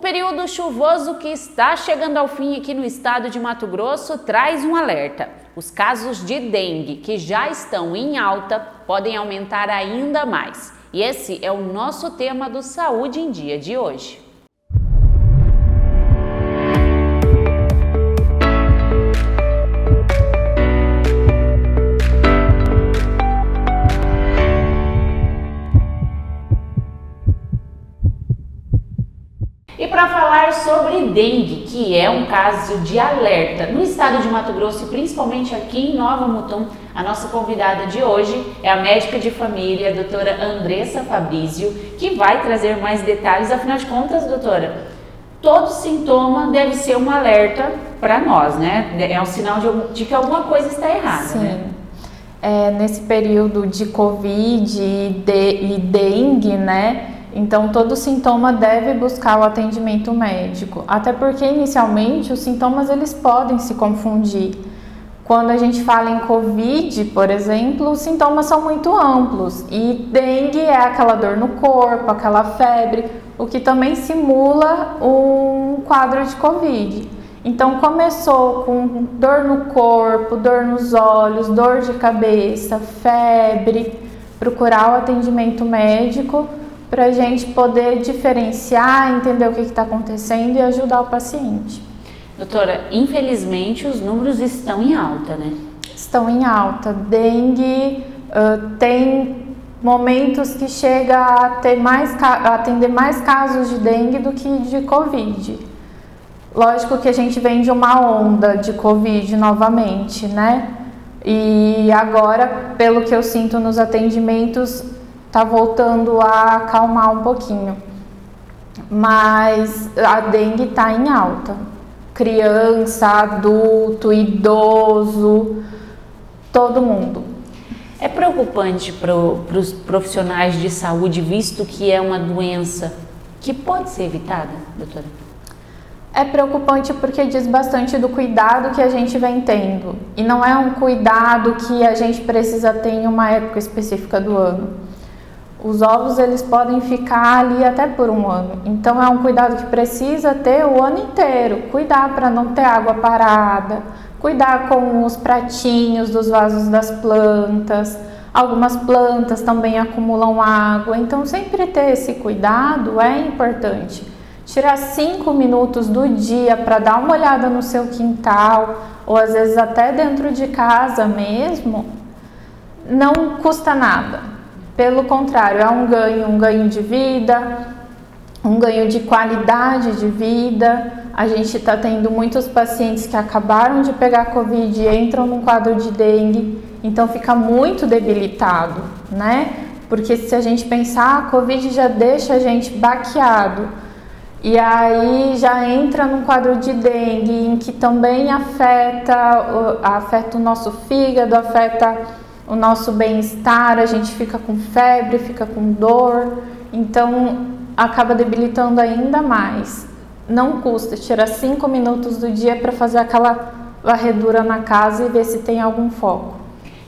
período chuvoso que está chegando ao fim aqui no estado de Mato Grosso traz um alerta. Os casos de dengue, que já estão em alta, podem aumentar ainda mais. E esse é o nosso tema do Saúde em Dia de hoje. E para falar sobre dengue, que é um caso de alerta no estado de Mato Grosso e principalmente aqui em Nova Mutum, a nossa convidada de hoje é a médica de família, a doutora Andressa Fabrício, que vai trazer mais detalhes. Afinal de contas, doutora, todo sintoma deve ser um alerta para nós, né? É um sinal de que alguma coisa está errada. Sim. Né? Nesse período de Covid e dengue, né? Então, todo sintoma deve buscar o atendimento médico, até porque inicialmente os sintomas eles podem se confundir. Quando a gente fala em Covid, por exemplo, os sintomas são muito amplos e dengue é aquela dor no corpo, aquela febre, o que também simula um quadro de Covid. Então, começou com dor no corpo, dor nos olhos, dor de cabeça, febre, procurar o atendimento médico para a gente poder diferenciar, entender o que está acontecendo e ajudar o paciente. Doutora, infelizmente os números estão em alta, né? Estão em alta. Dengue tem momentos que chega a atender mais casos de dengue do que de Covid. Lógico que a gente vem de uma onda de Covid novamente, né? E agora, pelo que eu sinto nos atendimentos, tá voltando a acalmar um pouquinho, mas a dengue tá em alta. Criança, adulto, idoso, todo mundo. É preocupante para os profissionais de saúde, visto que é uma doença que pode ser evitada, doutora? É preocupante porque diz bastante do cuidado que a gente vem tendo. E não é um cuidado que a gente precisa ter em uma época específica do ano. Os ovos eles podem ficar ali até por um ano, então é um cuidado que precisa ter o ano inteiro. Cuidar para não ter água parada, cuidar com os pratinhos dos vasos das plantas. Algumas plantas também acumulam água, então sempre ter esse cuidado é importante. Tirar 5 minutos do dia para dar uma olhada no seu quintal, ou às vezes até dentro de casa mesmo, não custa nada. Pelo contrário, é um ganho de vida, um ganho de qualidade de vida. A gente está tendo muitos pacientes que acabaram de pegar Covid e entram num quadro de dengue, então fica muito debilitado, né? Porque se a gente pensar, a Covid já deixa a gente baqueado, e aí já entra num quadro de dengue, em que também afeta o nosso fígado, afeta o nosso bem-estar, a gente fica com febre, fica com dor, então acaba debilitando ainda mais. Não custa tirar 5 minutos do dia para fazer aquela varredura na casa e ver se tem algum foco.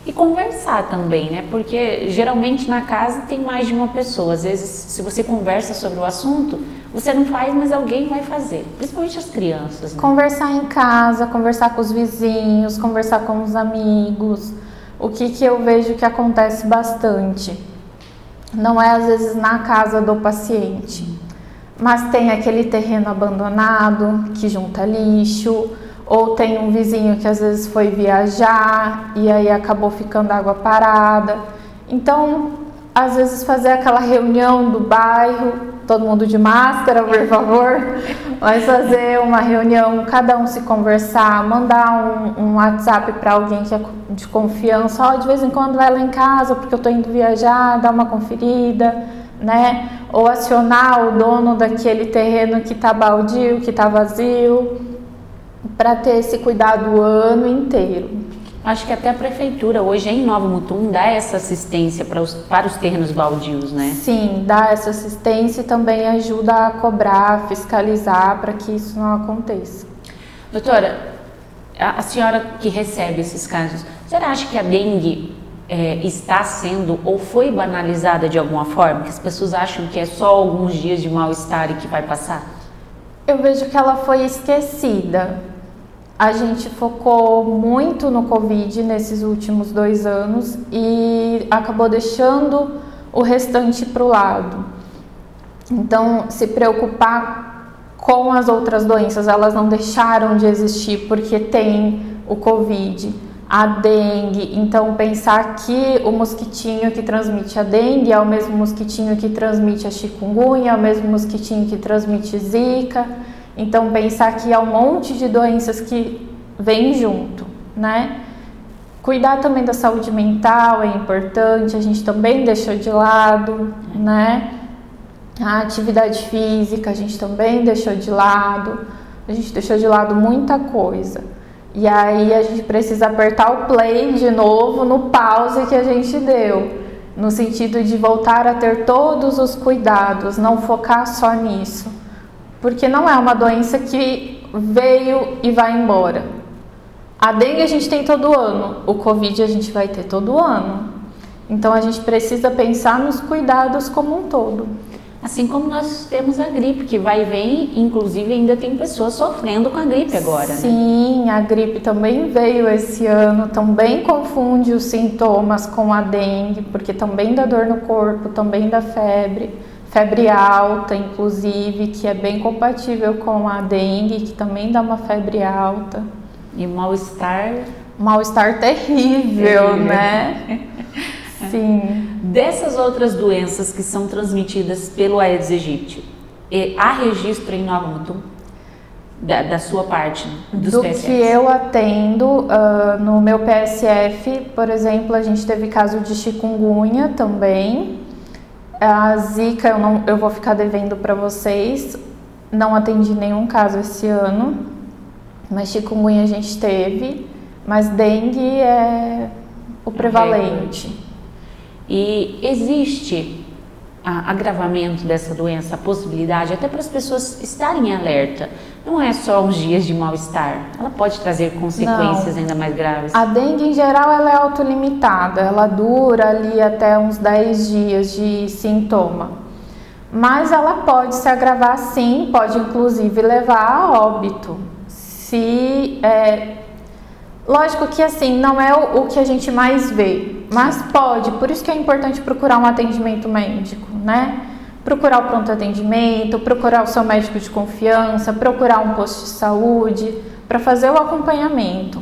E conversar também, né? Porque geralmente na casa tem mais de uma pessoa. Às vezes, se você conversa sobre o assunto, você não faz, mas alguém vai fazer. Principalmente as crianças, né? Conversar em casa, conversar com os vizinhos, conversar com os amigos. O que eu vejo que acontece bastante, não é às vezes na casa do paciente, mas tem aquele terreno abandonado que junta lixo, ou tem um vizinho que às vezes foi viajar e aí acabou ficando água parada. Então, às vezes fazer aquela reunião do bairro, todo mundo de máscara, por favor, mas fazer uma reunião, cada um se conversar, mandar um WhatsApp para alguém que é de confiança, de vez em quando vai lá em casa porque eu estou indo viajar, dar uma conferida, né? Ou acionar o dono daquele terreno que está baldio, que está vazio, para ter esse cuidado o ano inteiro. Acho que até a prefeitura hoje em Nova Mutum dá essa assistência para os terrenos baldios, né? Sim, dá essa assistência e também ajuda a cobrar, fiscalizar para que isso não aconteça. Doutora, a senhora que recebe esses casos, a senhora acha que a dengue está sendo ou foi banalizada de alguma forma? Que as pessoas acham que é só alguns dias de mal-estar e que vai passar? Eu vejo que ela foi esquecida. A gente focou muito no Covid nesses últimos 2 anos e acabou deixando o restante para o lado. Então, se preocupar com as outras doenças, elas não deixaram de existir porque tem o Covid, a dengue. Então, pensar que o mosquitinho que transmite a dengue é o mesmo mosquitinho que transmite a chikungunya, é o mesmo mosquitinho que transmite zika. Então, pensar que há um monte de doenças que vêm junto, né? Cuidar também da saúde mental é importante, a gente também deixou de lado, né? A atividade física a gente também deixou de lado, a gente deixou de lado muita coisa. E aí a gente precisa apertar o play de novo no pause que a gente deu, no sentido de voltar a ter todos os cuidados, não focar só nisso. Porque não é uma doença que veio e vai embora. A dengue a gente tem todo ano, o Covid a gente vai ter todo ano. Então a gente precisa pensar nos cuidados como um todo. Assim como nós temos a gripe, que vai e vem, inclusive ainda tem pessoas sofrendo com a gripe agora, né? Sim, a gripe também veio esse ano, também confunde os sintomas com a dengue, porque também dá dor no corpo, também dá febre alta, inclusive, que é bem compatível com a dengue, que também dá uma febre alta. E mal-estar? Mal-estar terrível, né? Sim. Dessas outras doenças que são transmitidas pelo Aedes aegypti, há registro em Nova Mutum? Da sua parte, dos PSFs? Do que eu atendo, no meu PSF, por exemplo, a gente teve caso de chikungunya também. A zika eu vou ficar devendo para vocês, não atendi nenhum caso esse ano, mas chikungunya a gente teve, mas dengue é o prevalente. E existe agravamento dessa doença, a possibilidade, até para as pessoas estarem em alerta, não é só uns dias de mal-estar, ela pode trazer consequências ainda mais graves? A dengue em geral ela é autolimitada, ela dura ali até uns 10 dias de sintoma, mas ela pode se agravar sim, pode inclusive levar a óbito. Lógico que assim, não é o que a gente mais vê, mas pode, por isso que é importante procurar um atendimento médico, né? Procurar o pronto atendimento, procurar o seu médico de confiança, procurar um posto de saúde para fazer o acompanhamento.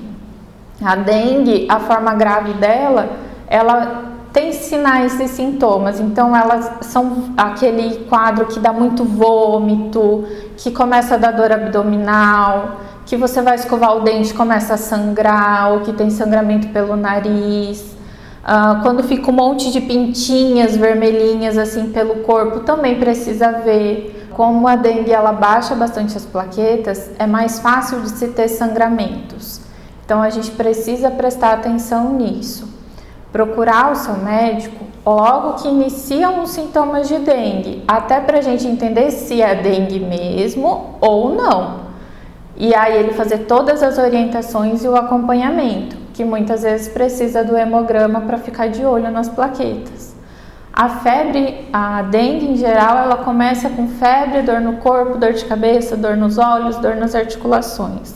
A dengue, a forma grave dela, ela tem sinais e sintomas, então elas são aquele quadro que dá muito vômito, que começa a dar dor abdominal, que você vai escovar o dente e começa a sangrar, ou que tem sangramento pelo nariz. Quando fica um monte de pintinhas vermelhinhas assim pelo corpo, também precisa ver. Como a dengue ela baixa bastante as plaquetas, é mais fácil de se ter sangramentos. Então a gente precisa prestar atenção nisso. Procurar o seu médico logo que iniciam os sintomas de dengue, até para a gente entender se é dengue mesmo ou não. E aí ele fazer todas as orientações e o acompanhamento, que muitas vezes precisa do hemograma para ficar de olho nas plaquetas. A febre, a dengue em geral, ela começa com febre, dor no corpo, dor de cabeça, dor nos olhos, dor nas articulações.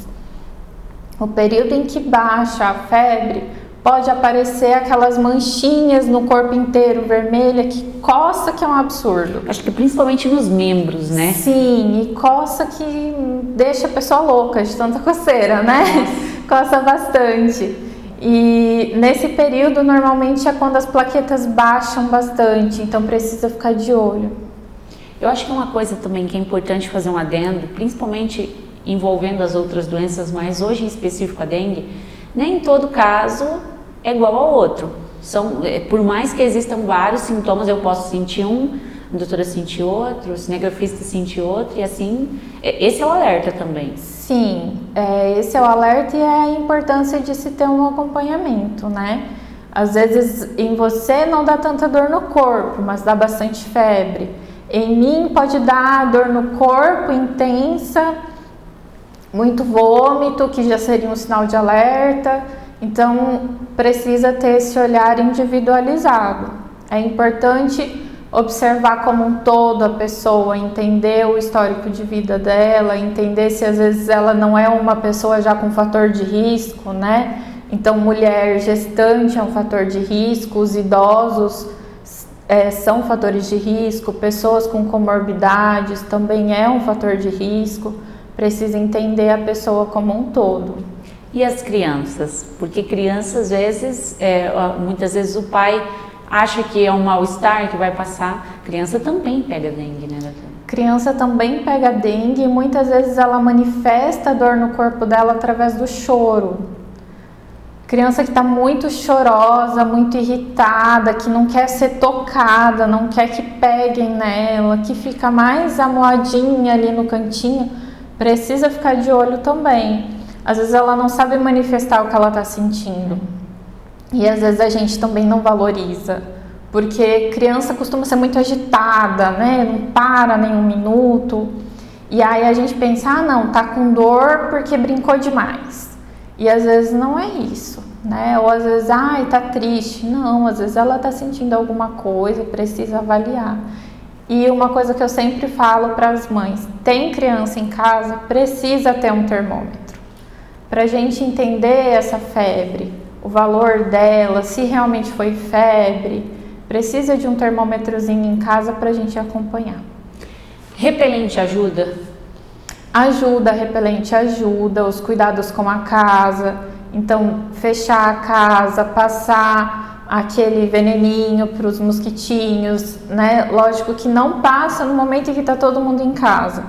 O período em que baixa a febre, pode aparecer aquelas manchinhas no corpo inteiro, vermelha, que coça, que é um absurdo. Acho que principalmente nos membros, né? Sim, e coça que deixa a pessoa louca de tanta coceira, né? Coça bastante. E nesse período, normalmente, é quando as plaquetas baixam bastante, então precisa ficar de olho. Eu acho que uma coisa também que é importante fazer um adendo, principalmente envolvendo as outras doenças, mas hoje em específico a dengue, nem todo caso é igual ao outro. Por mais que existam vários sintomas, eu posso sentir um, a doutora sentir outro, o cinegrafista sentir outro, e assim, esse é o alerta também. Sim, esse é o alerta e é a importância de se ter um acompanhamento, né? Às vezes em você não dá tanta dor no corpo, mas dá bastante febre. Em mim pode dar dor no corpo intensa, muito vômito, que já seria um sinal de alerta. Então, precisa ter esse olhar individualizado. É importante observar como um todo a pessoa, entender o histórico de vida dela, entender se às vezes ela não é uma pessoa já com fator de risco, né? Então, mulher gestante é um fator de risco, os idosos são fatores de risco, pessoas com comorbidades também é um fator de risco, precisa entender a pessoa como um todo. E as crianças? Porque crianças, às vezes, muitas vezes o pai acha que é um mal-estar que vai passar. Criança também pega dengue, né, doutora? Criança também pega dengue e muitas vezes ela manifesta a dor no corpo dela através do choro. Criança que está muito chorosa, muito irritada, que não quer ser tocada, não quer que peguem nela, que fica mais amuadinha ali no cantinho, precisa ficar de olho também. Às vezes ela não sabe manifestar o que ela está sentindo. E às vezes a gente também não valoriza, porque criança costuma ser muito agitada, né? Não para nem um minuto. E aí a gente pensa, não, tá com dor porque brincou demais. E às vezes não é isso, né? Ou às vezes, tá triste. Não, às vezes ela tá sentindo alguma coisa, precisa avaliar. E uma coisa que eu sempre falo para as mães, tem criança em casa, precisa ter um termômetro. Para a gente entender essa febre, o valor dela, se realmente foi febre, precisa de um termômetrozinho em casa para a gente acompanhar. Repelente ajuda? Ajuda, repelente ajuda, os cuidados com a casa, então fechar a casa, passar aquele veneninho para os mosquitinhos, né? Lógico que não passa no momento em que está todo mundo em casa,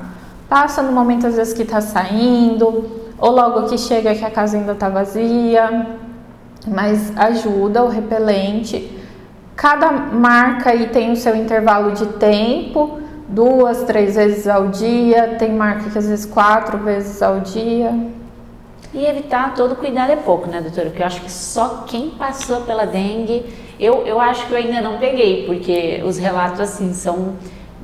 passa no momento às vezes que está saindo, ou logo que chega que a casa ainda está vazia, mas ajuda o repelente. Cada marca aí tem o seu intervalo de tempo, 2, 3 vezes ao dia, tem marca que às vezes 4 vezes ao dia. E evitar todo cuidado é pouco, né, doutora? Porque eu acho que só quem passou pela dengue, eu acho que eu ainda não peguei, porque os relatos assim são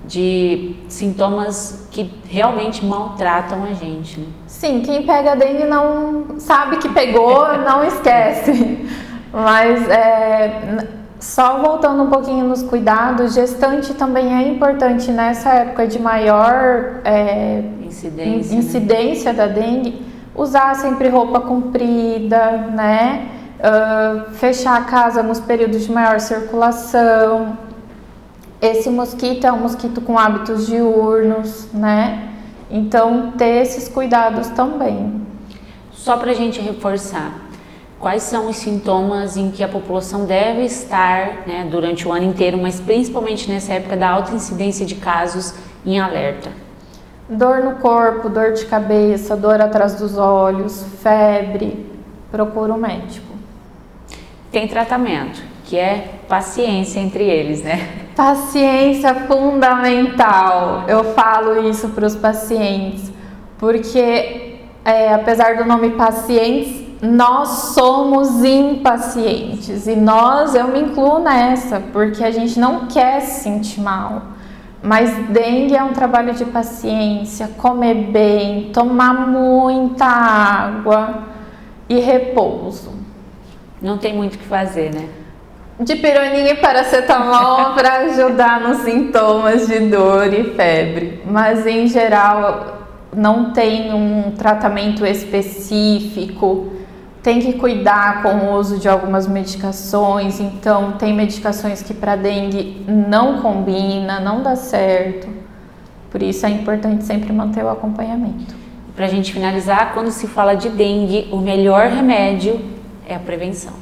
de sintomas que realmente maltratam a gente, né? Sim, quem pega dengue não sabe que pegou, não esquece. Mas só voltando um pouquinho nos cuidados, gestante também é importante nessa época de maior incidência da dengue, usar sempre roupa comprida, né? Fechar a casa nos períodos de maior circulação. Esse mosquito é um mosquito com hábitos diurnos, né? Então, ter esses cuidados também. Só para a gente reforçar, quais são os sintomas em que a população deve estar, né, durante o ano inteiro, mas principalmente nessa época da alta incidência de casos, em alerta? Dor no corpo, dor de cabeça, dor atrás dos olhos, febre, procura um médico. Tem tratamento, que é paciência entre eles, né? Paciência fundamental, eu falo isso para os pacientes, porque apesar do nome pacientes, nós somos impacientes e eu me incluo nessa, porque a gente não quer se sentir mal, mas dengue é um trabalho de paciência, comer bem, tomar muita água e repouso. Não tem muito o que fazer, né? Dipironinha e paracetamol para ajudar nos sintomas de dor e febre, mas em geral não tem um tratamento específico, tem que cuidar com o uso de algumas medicações, então tem medicações que para dengue não combina, não dá certo, por isso é importante sempre manter o acompanhamento. Para a gente finalizar, quando se fala de dengue, o melhor remédio é a prevenção.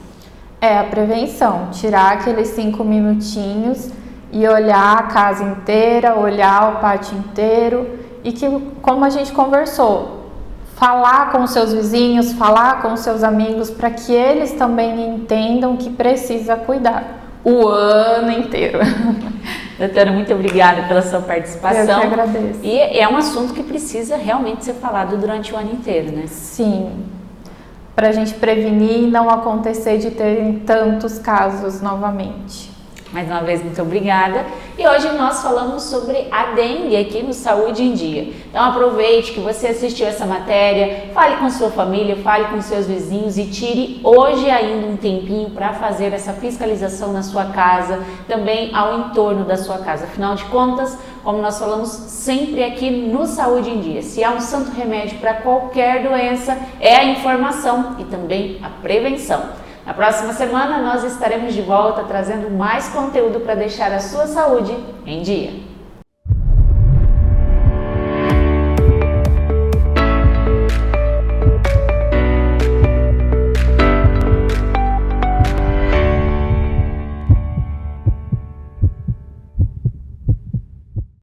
É a prevenção, tirar aqueles 5 minutinhos e olhar a casa inteira, olhar o pátio inteiro e que, como a gente conversou, falar com os seus vizinhos, falar com os seus amigos para que eles também entendam que precisa cuidar o ano inteiro. Doutora, muito obrigada pela sua participação. Eu que agradeço. E é um assunto que precisa realmente ser falado durante o ano inteiro, né? Sim. Para a gente prevenir e não acontecer de ter tantos casos novamente. Mais uma vez, muito obrigada. E hoje nós falamos sobre a dengue aqui no Saúde em Dia. Então aproveite que você assistiu essa matéria, fale com sua família, fale com seus vizinhos e tire hoje ainda um tempinho para fazer essa fiscalização na sua casa, também ao entorno da sua casa. Afinal de contas, como nós falamos sempre aqui no Saúde em Dia, se há um santo remédio para qualquer doença, é a informação e também a prevenção. Na próxima semana nós estaremos de volta trazendo mais conteúdo para deixar a sua saúde em dia.